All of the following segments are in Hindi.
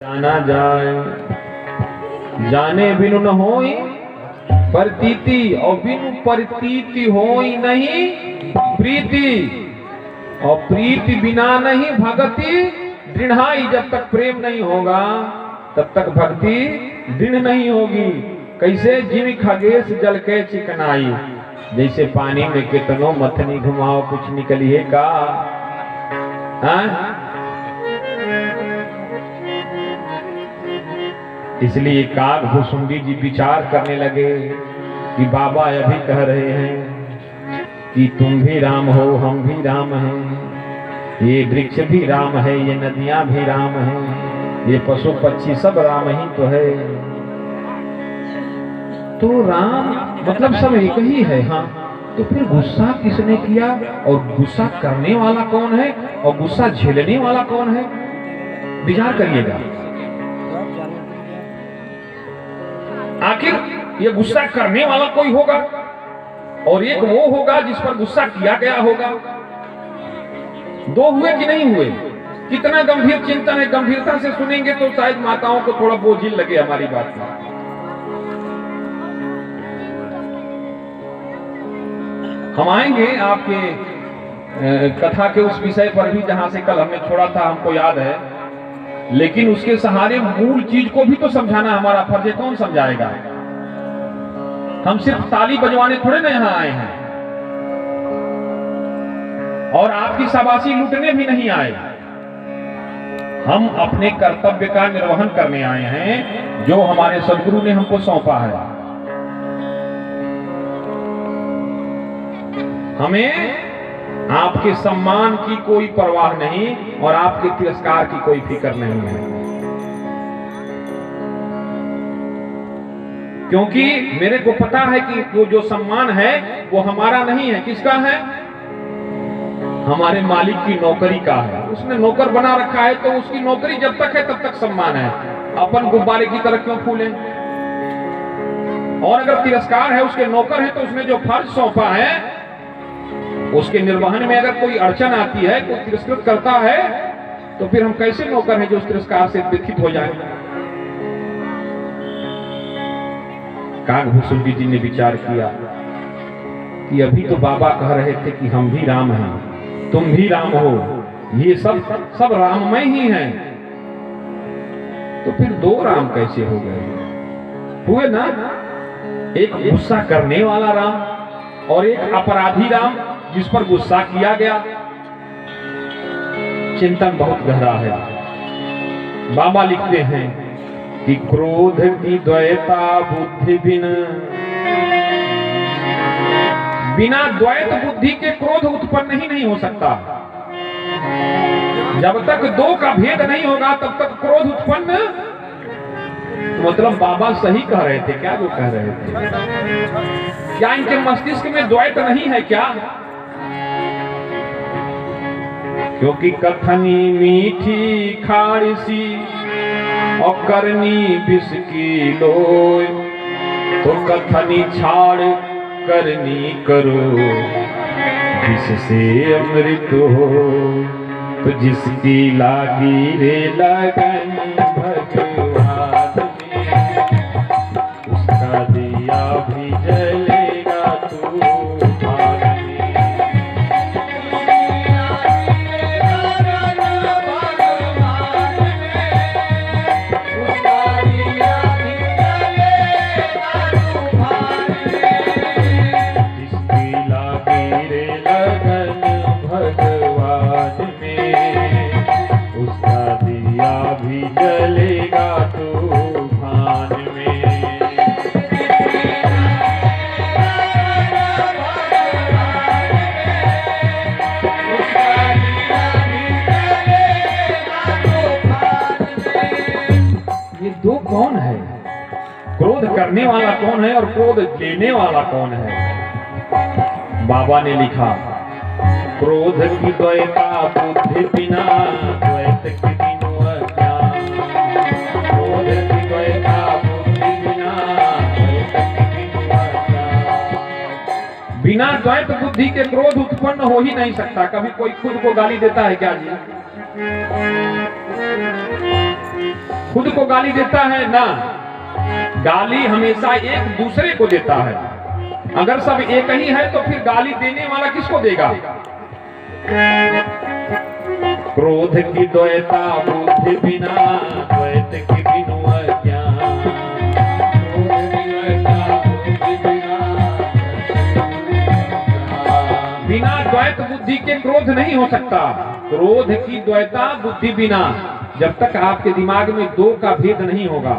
जाना जाए जाने बिनु न होई प्रतीति और बिनु प्रतीति होई नहीं प्रीति और प्रीति बिना नहीं भक्ति दृढ़ाई। जब तक प्रेम नहीं होगा तब तक भक्ति दृढ़ नहीं होगी। कैसे जिन खगेश जल के चिकनाई, जैसे पानी में कितनो मथनी घुमाओ कुछ निकलिए का। इसलिए काग भुसुंडी जी विचार करने लगे कि बाबा अभी कह रहे हैं कि तुम भी राम हो, हम भी राम हैं, ये वृक्ष भी राम है, ये नदियां भी राम हैं, ये पशु पक्षी सब राम ही तो है। तो राम मतलब सब एक ही है। हाँ, तो फिर गुस्सा किसने किया और गुस्सा करने वाला कौन है और गुस्सा झेलने वाला कौन है, विचार करिएगा। आखिर ये गुस्सा करने वाला कोई होगा और एक वो होगा जिस पर गुस्सा किया गया होगा। दो हुए कि नहीं हुए? कितना गंभीर चिंतन है। गंभीरता से सुनेंगे तो शायद माताओं को थोड़ा बोझिल लगे हमारी बात में। हम आएंगे आपके कथा के उस विषय पर भी जहां से कल हमने छोड़ा था, हमको याद है, लेकिन उसके सहारे मूल चीज को भी तो समझाना हमारा फर्ज है। कौन समझाएगा? हम सिर्फ ताली बजवाने थोड़े ना यहां आए हैं और आपकी शाबाशी लूटने भी नहीं आए। हम अपने कर्तव्य का निर्वहन करने आए हैं जो हमारे सदगुरु ने हमको सौंपा है। हमें आपके सम्मान की कोई परवाह नहीं और आपके तिरस्कार की कोई फिक्र नहीं है, क्योंकि मेरे को पता है कि वो जो सम्मान है वो हमारा नहीं है। किसका है? हमारे मालिक की नौकरी का है। उसने नौकर बना रखा है तो उसकी नौकरी जब तक है तब तक सम्मान है। अपन गुब्बारे की तरह क्यों फूलें? और अगर तिरस्कार है, उसके नौकर है, तो उसने जो फर्ज सौंपा है उसके निर्वहन में अगर कोई अड़चन आती है, कोई तिरस्कृत करता है, तो फिर हम कैसे नौकर हैं जो उस तिरस्कार से व्यथित हो जाए। काग भुसुंडी जी ने विचार किया कि अभी तो बाबा कह रहे थे कि हम भी राम हैं, तुम भी राम हो, ये सब राममय ही हैं, तो फिर दो राम कैसे हो गए? हुए ना, एक गुस्सा करने वाला राम और एक अपराधी राम जिस पर गुस्सा किया गया। चिंतन बहुत गहरा है। बाबा लिखते हैं कि क्रोध की द्वैता बुद्धि बिना द्वैत बुद्धि के क्रोध उत्पन्न ही नहीं हो सकता। जब तक दो का भेद नहीं होगा तब तक क्रोध उत्पन्न। तो मतलब बाबा सही कह रहे थे क्या जो कह रहे थे? क्या इनके मस्तिष्क में द्वैत नहीं है क्या? क्योंकि कथनी मीठी खारिसी और करनी विष की लोय, तो कथनी छाड़ करनी करो, जिससे अमृत हो, तो जिसकी लागी रे लगन भगवान में, उसका दिया भी जलेगा तूफान में। दो कौन है? क्रोध करने वाला कौन है और क्रोध लेने वाला कौन है? बाबा ने लिखा, क्रोध की द्वैता बुद्धि बिना, द्वैत की बिनु अज्ञान। क्रोध की द्वैता बुद्धि बिना, द्वैत की बिनु अज्ञान। बिना द्वैत बुद्धि के क्रोध उत्पन्न हो ही नहीं सकता। कभी कोई खुद को गाली देता है क्या जी? खुद को गाली देता है ना, गाली हमेशा एक दूसरे को देता है। अगर सब एक ही है तो फिर गाली देने वाला किसको देगा? क्रोध की द्वैता बुद्धि बिना, द्वैत की बिनु अज्ञान। बिना द्वैत बुद्धि के क्रोध नहीं हो सकता। क्रोध की द्वैता बुद्धि बिना, जब तक आपके दिमाग में दो का भेद नहीं होगा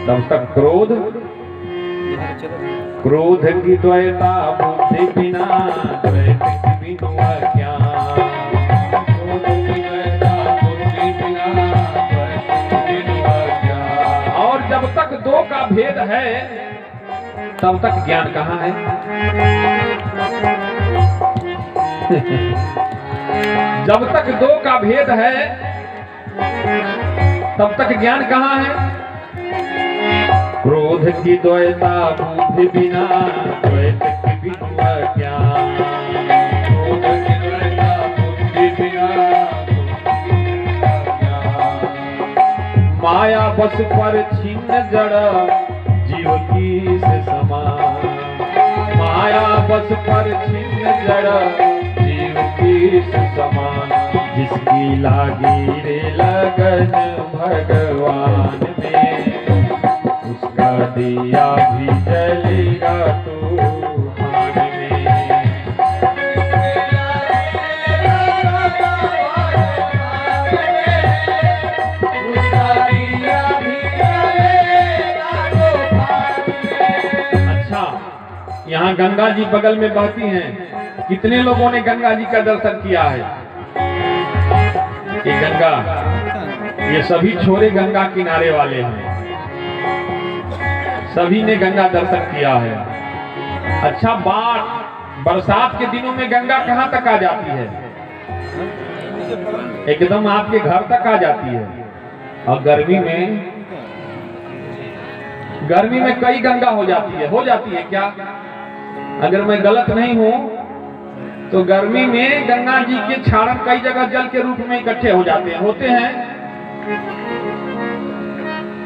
तब तक क्रोध की द्वैता बुद्धि बिना, द्वैत की बिनु अज्ञान। और जब तक दो का भेद है तब तक ज्ञान कहाँ है? जब तक दो का भेद है तब तक ज्ञान कहाँ है? क्रोध की द्वैता बुद्धि बिना, द्वैत की बिनु अज्ञान। क्रोध की द्वैता बुद्धि बिना, माया बस पर छिन्न जड़ जीव की से समान। माया बस पर छिन्न जड़ जीव की से समान। जिसकी लागी रे लगन भगवान में, उसका दिया भी जलेगा तूफान में। अच्छा, यहाँ गंगा जी बगल में बहती हैं। कितने लोगों ने गंगा जी का दर्शन किया है? ये गंगा, ये सभी छोरे गंगा किनारे वाले हैं, सभी ने गंगा दर्शन किया है। अच्छा, बरसात के दिनों में गंगा कहाँ तक आ जाती है? एकदम आपके घर तक आ जाती है। और गर्मी में कई गंगा हो जाती है क्या? अगर मैं गलत नहीं हूं तो गर्मी में गंगा जी के क्षारण कई जगह जल के रूप में इकट्ठे होते हैं।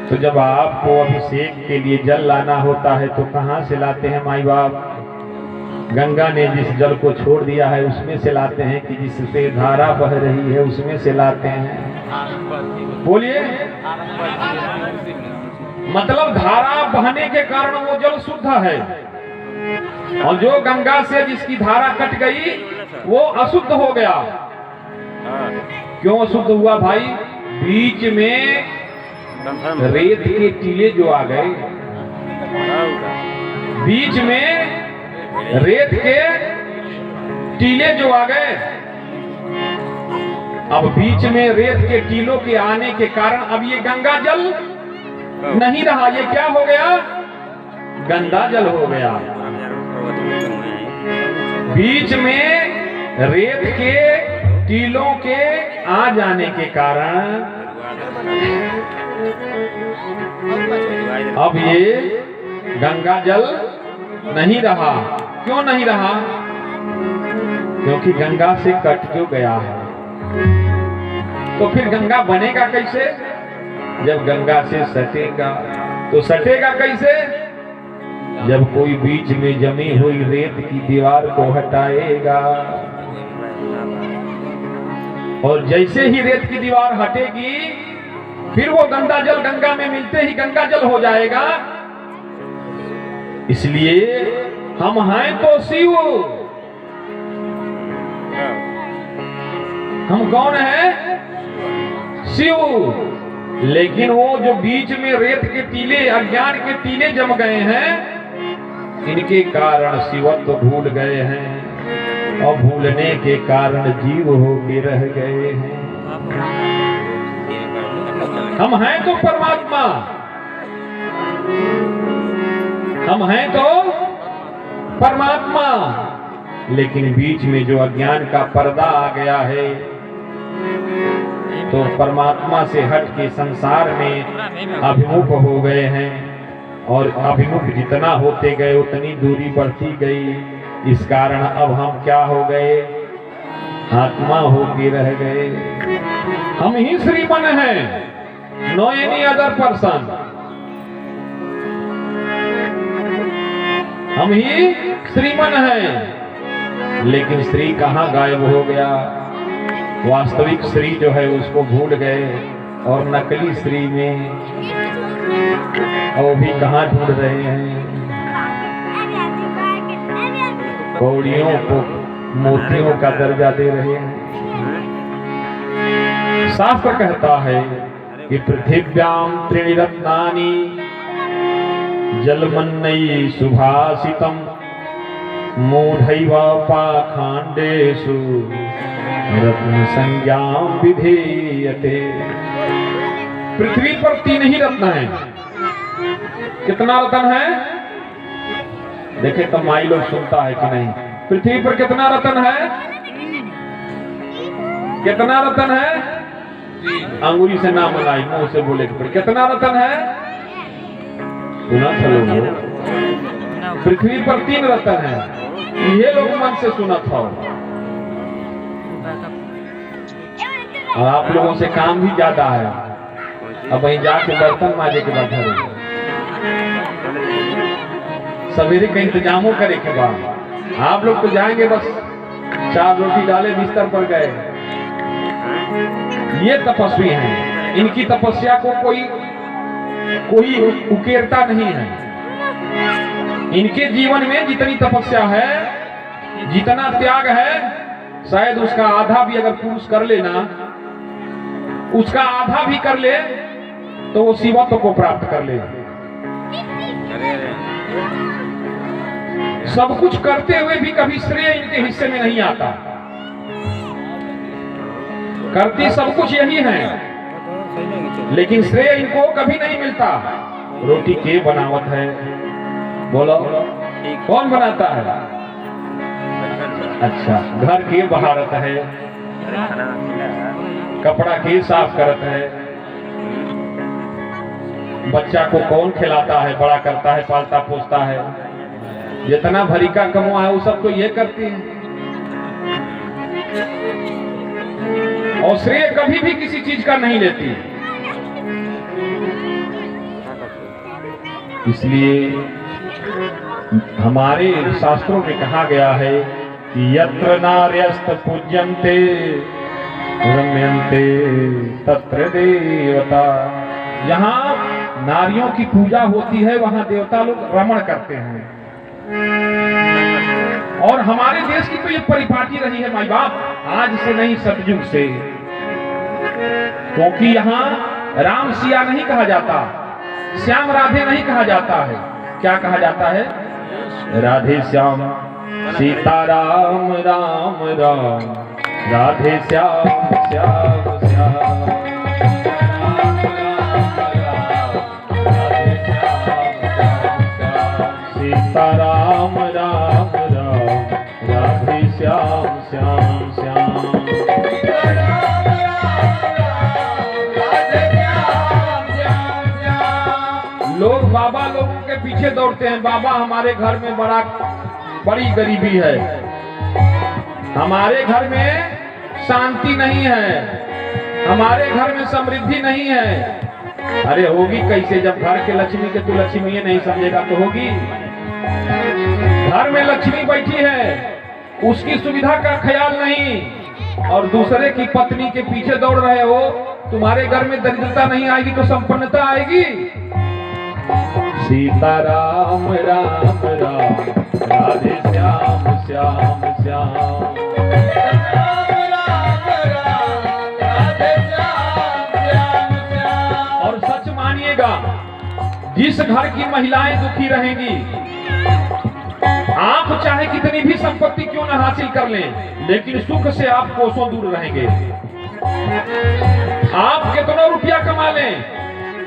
तो जब आपको अभिषेक के लिए जल लाना होता है तो कहां से लाते हैं माई बाप? गंगा ने जिस जल को छोड़ दिया है उसमें से लाते हैं कि जिससे धारा बह रही है उसमें से लाते हैं? बोलिए। मतलब धारा बहने के कारण वो जल शुद्ध है, और जो गंगा से जिसकी धारा कट गई वो अशुद्ध हो गया। क्यों अशुद्ध हुआ भाई? बीच में रेत के टीले जो आ गए, बीच में रेत के टीले जो आ गए, अब बीच में रेत के टीलों के आने के कारण अब ये गंगा जल नहीं रहा। ये क्या हो गया? गंदा जल हो गया। बीच में रेत के टीलों के आ जाने के कारण अब ये गंगा जल नहीं रहा। क्यों नहीं रहा? क्योंकि गंगा से कट क्यों गया है। तो फिर गंगा बनेगा कैसे? जब गंगा से सटेगा। तो सटेगा कैसे? जब कोई बीच में जमी हुई रेत की दीवार को हटाएगा, और जैसे ही रेत की दीवार हटेगी फिर वो गंगा जल गंगा में मिलते ही गंगा जल हो जाएगा। इसलिए हम हैं तो शिव। हम कौन हैं? शिव। लेकिन वो जो बीच में रेत के टीले, अज्ञान के टीले जम गए हैं, इनके कारण शिवत्व भूल गए हैं, और भूलने के कारण जीव होके रह गए हैं। हम हैं तो परमात्मा, हम हैं तो परमात्मा, लेकिन बीच में जो अज्ञान का पर्दा आ गया है तो परमात्मा से हट के संसार में अभिमुख हो गए हैं, और अभिमुख जितना होते गए उतनी दूरी बढ़ती गई। इस कारण अब हम क्या हो गए? आत्मा होके रह गए। हम ही श्रीमन हैं, नो एनी अदर पर्सन। हम ही श्रीमन हैं, लेकिन श्री कहाँ गायब हो गया। वास्तविक श्री जो है उसको भूल गए और नकली श्री में और भी कहाँ ढूंढ रहे हैं। कौड़ियों को मोतियों का दर्जा दे रहे हैं। शास्त्र कहता है कि पृथिव्याम त्रीणि रत्नानि जलमन्नयि सुभाषितम मूढ़ैव पाखांडेषु रत्न संज्ञां विधीयते। पृथ्वी पर 3 ही रत्न हैं। कितना रत्न है? देखे तो माई लोग सुनता है कि नहीं। पृथ्वी पर कितना रत्न है? कितना रत्न है? अंगुली से ना मनाई, मुंह से बोले कि कितना रत्न है? सुना चलो। पृथ्वी पर 3 रत्न है। ये लोग मन से सुना था और आप लोगों से काम भी ज्यादा है। अब वहीं जाके बर्तन माजे के बाद घर सवेरे का इंतजामों करे के बाद आप लोग तो जाएंगे बस 4 रोटी डाले बिस्तर पर गए। ये तपस्वी हैं। इनकी तपस्या को कोई उकेरता नहीं है। इनके जीवन में जितनी तपस्या है, जितना त्याग है, शायद उसका आधा भी अगर पुरुष कर लेना, उसका आधा भी कर ले तो वो शिवत्व को प्राप्त कर ले। सब कुछ करते हुए भी कभी श्रेय इनके हिस्से में नहीं आता। करती सब कुछ यही है, लेकिन श्रेय इनको कभी नहीं मिलता। रोटी के बनावत है? बोलो कौन बनाता है? अच्छा, घर के बहारत है, कपड़ा के साफ करत है, बच्चा को कौन खिलाता है, बड़ा करता है, पालता पोसता है। जितना भरी का कमुआ है वो सब तो ये करती है। और श्रेय कभी भी किसी चीज का नहीं लेती। इसलिए हमारे शास्त्रों में कहा गया है कि यत्र नार्यस्त पूज्यन्ते रम्यन्ते तत्र देवता। जहाँ नारियों की पूजा होती है वहां देवता लोग रमण करते हैं। और हमारे देश की तो ये परिपाटी रही है माई बाप, आज से नहीं सतयुग से। क्योंकि यहाँ राम सिया नहीं कहा जाता, श्याम राधे नहीं कहा जाता है। क्या कहा जाता है? राधे श्याम सीता राम राम राम, राधे श्याम श्याम श्याम, सीता राम राम राम, राधे श्याम श्याम श्याम। लोग बाबा लोगों के पीछे दौड़ते हैं। बाबा हमारे घर में बड़ी गरीबी है, हमारे घर में शांति नहीं है, हमारे घर में समृद्धि नहीं है। अरे होगी कैसे जब घर के लक्ष्मी के तू लक्ष्मी ये नहीं समझेगा तो होगी। घर में लक्ष्मी बैठी है, उसकी सुविधा का ख्याल नहीं और दूसरे की पत्नी के पीछे दौड़ रहे हो। तुम्हारे घर में दरिद्रता नहीं आएगी तो संपन्नता आएगी। सीता राम राम राम, राधे श्याम श्याम श्याम, और सच मानिएगा, जिस घर की महिलाएं दुखी रहेंगी, आप चाहे कितनी भी संपत्ति क्यों न हासिल कर लें, लेकिन सुख से आप कोसों दूर रहेंगे। आप कितना रुपया कमा लें,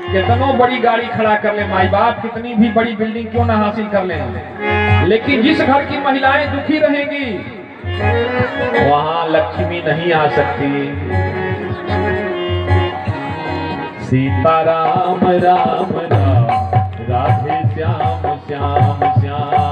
कितनों बड़ी गाड़ी खड़ा कर ले, माई बाप कितनी भी बड़ी बिल्डिंग क्यों ना हासिल कर लें, लेकिन जिस घर की महिलाएं दुखी रहेंगी वहां लक्ष्मी नहीं आ सकती। सीता राम राम राम, राधे श्याम श्याम श्याम।